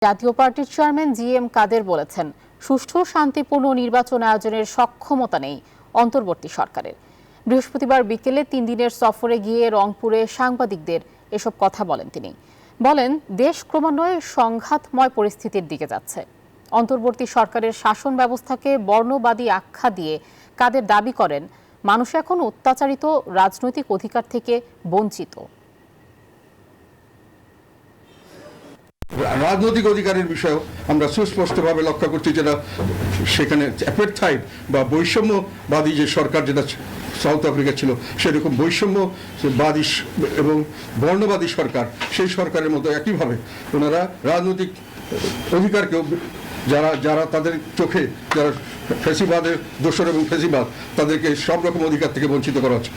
জাতীয় পার্টির chairman GM. কাদের বলেছেন, সুষ্ঠু শান্তিপূর্ণ নির্বাচন আয়োজনের সক্ষমতা নেই অন্তর্বর্তী সরকারের। বৃহস্পতিবার বিকেলে 3 দিনের সফরে গিয়ে রংপুরে সাংবাদিকদের এসব কথা বলেন তিনি। বলেন, দেশ ক্রমান্বয়ে সংঘাতময় পরিস্থিতির দিকে যাচ্ছে। অন্তর্বর্তী সরকারের শাসন ব্যবস্থাকে বর্ণবাদী আখ্যা দিয়ে কাদের দাবি করেন, মানুষ এখন অত্যাচারিত রাজনৈতিক অধিকার থেকে বঞ্চিত। রাজনৈতিক অধিকারের বিষয়েও আমরা সুস্পষ্টভাবে লক্ষ্য করছি, যেটা সেখানে অ্যাপার্থাইড বা বৈষম্যবাদী যে সরকার যেটা সাউথ আফ্রিকা ছিল, সেরকম বৈষম্যবাদী এবং বর্ণবাদী সরকার, সেই সরকারের মতো একইভাবে ওনারা রাজনৈতিক অধিকারকেও যারা তাদের চোখে যারা ফ্যাসিবাদের দোসর এবং ফ্যাসিবাদ, তাদেরকে সব রকম অধিকার থেকে বঞ্চিত করা হচ্ছে।